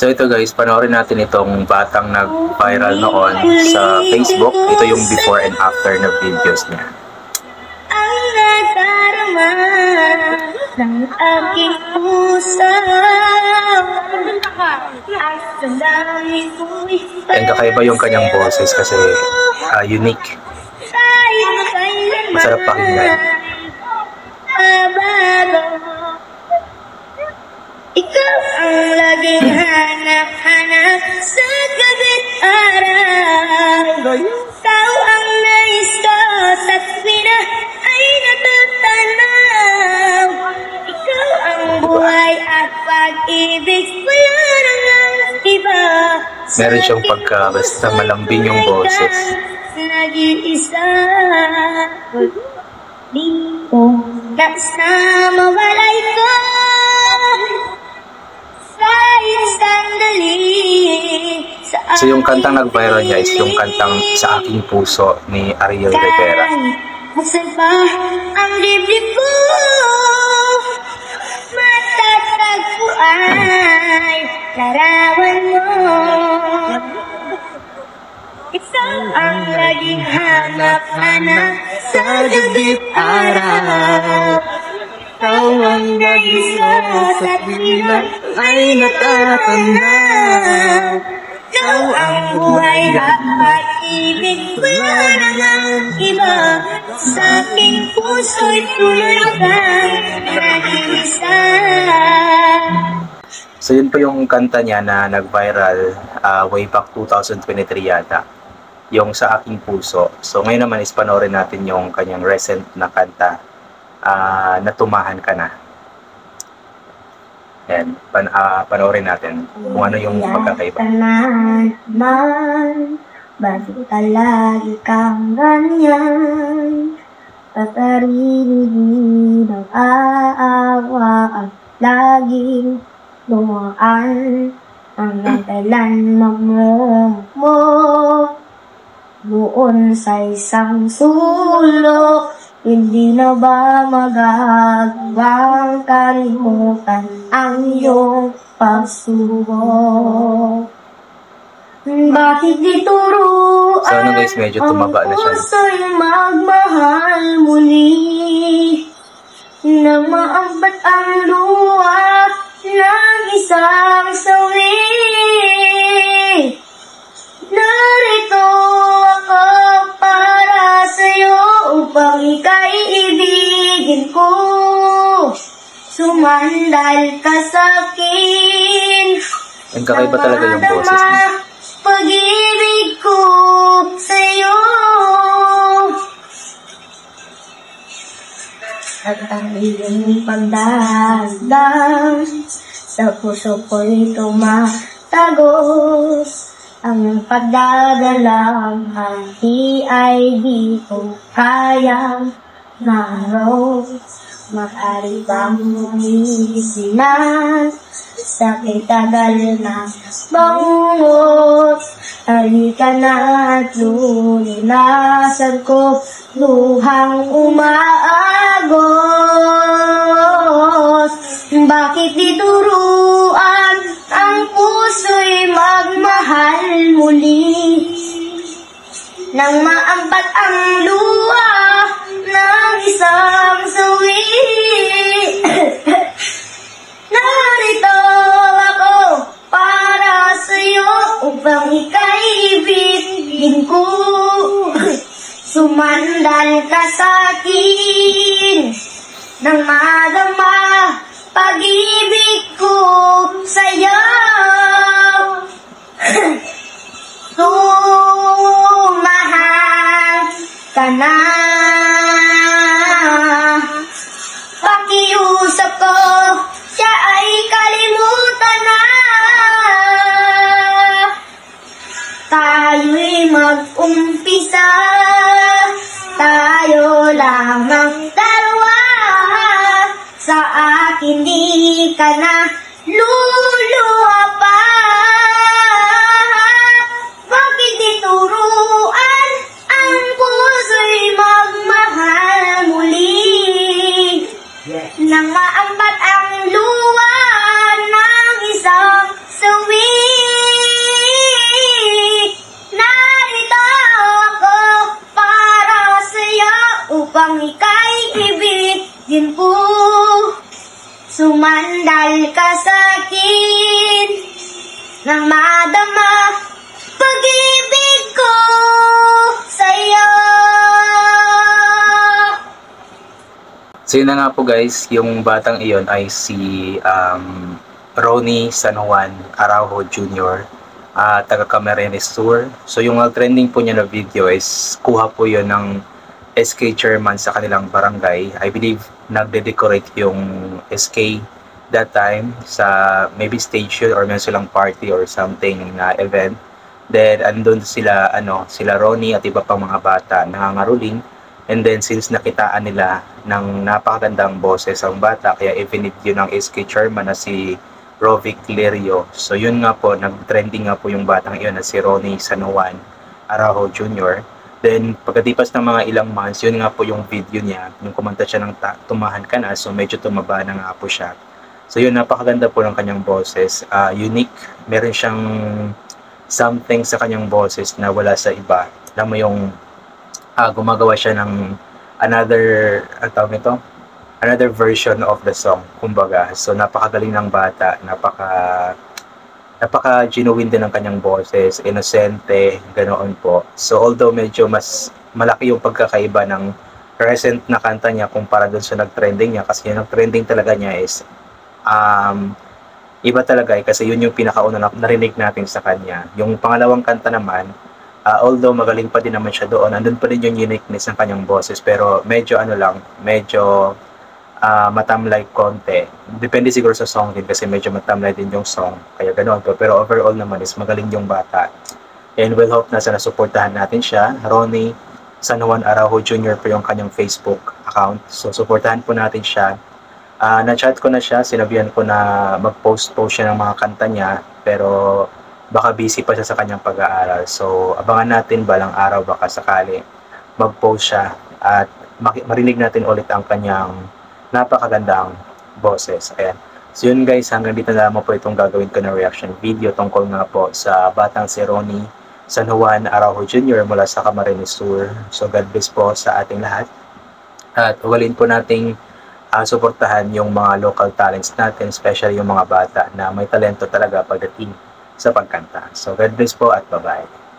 So ito guys, panoorin natin itong batang nag-viral noon sa Facebook. Ito yung before and after na videos niya. Ang nadarama ng aking puso ay sandali ko'y And kakaiba yung kanyang boses kasi unique. Masarap pakinggan. Ikaw ang laging hanap-hanap sa gabi't araw. Ikaw ang nais ko sa tuwina ay natatanaw. Ikaw ang buhay at pag-ibig, wala nang ang iba. Meron siyang pagka basta malambing yung boses. Nag-iisa, di ko nais na mawalay ko. So yung kantang nag-viral niya is yung kantang Sa Aking Puso ni Ariel Rivera. Saan pa ang liblib ko matatagpo ay larawan mo. Ikaw ang laging hanap-hanap sa gabi't araw. Ikaw ang nag-isa sa tuwina ay natatanaw. Ikaw ang buhay at pag-ibig, wala nang iba. Sa aking puso'y tuloy kang nag-iisa. So yun po yung kanta niya na nag-viral way back 2023 yata. Yung Sa Aking Puso. So ngayon naman is panoorin natin yung kanyang recent na kanta. Natumahan Ka Na. Yan, panoorin natin kung ano yung pagkakaiba. Bakit ka lagi kang ganyan? Patarili ng aawa at laging lumaan. Hanggang kailan mo doon sa isang sulok. Hindi na ba magagawang kalimutan ang iyong pagsubok? Bakit di turuan So ano guys, medyo tumaba na siya. Ang puso'y magmahal muli nang maambat ang luha ng isang sawi. Narito ako para sa'yo upang ika'y ibigin ko. Sumandal ka sa'kin. Ang kakaiba talaga yung boses niya. Pag-ibig ko sa'yo. At ang iyong pagdadang sa puso ko'y tumatago. Ang pagdadalang hati ay di ko kayang maraw. Maaari bang umisinan sa kitagal na bangungot? Halika na at lunasan ko luhang umaagos. Bakit di turuan ang puso'y magmahal muli nang maambat ang luha ng isang sawi? Narito ako para sa'yo upang ika'y ibigin ko. Sumandal ka sa'kin nang madama pag-ibig ko sa'yo. Tumahal ka na. Pakiusap ko, siya ay kalimutan na. Tayo'y mag-umpisa, tayo lamang dalawa. Sa akin di ka na luluha pa. Bakit di turuan ang puso'y magmahal muli nang maambat ang luha ng isang sawi? nang madama pag-ibig ko sa'yo. So yun na nga po guys, yung batang iyon ay si Ronnie San Juan Araujo Jr., taga Camarines Sur. So yung trending po niya na video is kuha po yun ng SK chairman sa kanilang barangay. I believe nagde-decorate yung SK that time sa maybe station or meron silang party or something na event. Then andun sila sila Ronnie at iba pang mga bata nangangaruling. And then since nakitaan nila ng napakagandang boses ang bata, kaya i-vinid yun ng SK chairman na si Rovic Lirio. So yun nga po, nag-trending nga po yung batang iyon na si Ronnie San Juan Araujo Jr. Then pagkatipas ng mga ilang months, yun nga po yung video niya, yung kumanta siya ng Tumahan Ka Na, so medyo tumaba na nga po siya. So yun, napakaganda po ng kanyang boses, unique, meron siyang something sa kanyang boses na wala sa iba. Alam mo yung gumagawa siya ng another version of the song, kumbaga. So napakagaling ng bata, napaka-genuine din ng kanyang boses, inosente, ganoon po. So although medyo mas malaki yung pagkakaiba ng recent na kanta niya kumpara dun sa nag-trending niya, kasi yung nag-trending talaga niya is iba talaga kasi yun yung pinakauna na narinig natin sa kanya. Yung pangalawang kanta naman, although magaling pa din naman siya doon, andun pa din yung uniqueness ng kanyang boses, pero medyo medyo matamlay konti. Depende siguro sa song din kasi medyo matamlay din yung song, kaya ganoon po. Pero overall naman is magaling yung bata. And we'll hope na sana suportahan natin siya. Ronnie San Juan Araujo Jr. po yung kanyang Facebook account. So suportahan po natin siya. Na-chat ko na siya, sinabihan ko na mag-post siya ng mga kanta niya, pero baka busy pa siya sa kanyang pag-aaral. So abangan natin balang araw baka sakali mag-post siya at marinig natin ulit ang kanyang napakagandang boses. Ayan. So yun guys, hanggang dito na naman po itong gagawin ko na reaction video tungkol nga po sa batang si Ronnie San Juan Araujo Jr. mula sa Camarines Sur. So God bless po sa ating lahat. At uwalin po nating suportahan yung mga local talents natin, especially yung mga bata na may talento talaga pagdating sa pagkanta. So God bless po at bye-bye.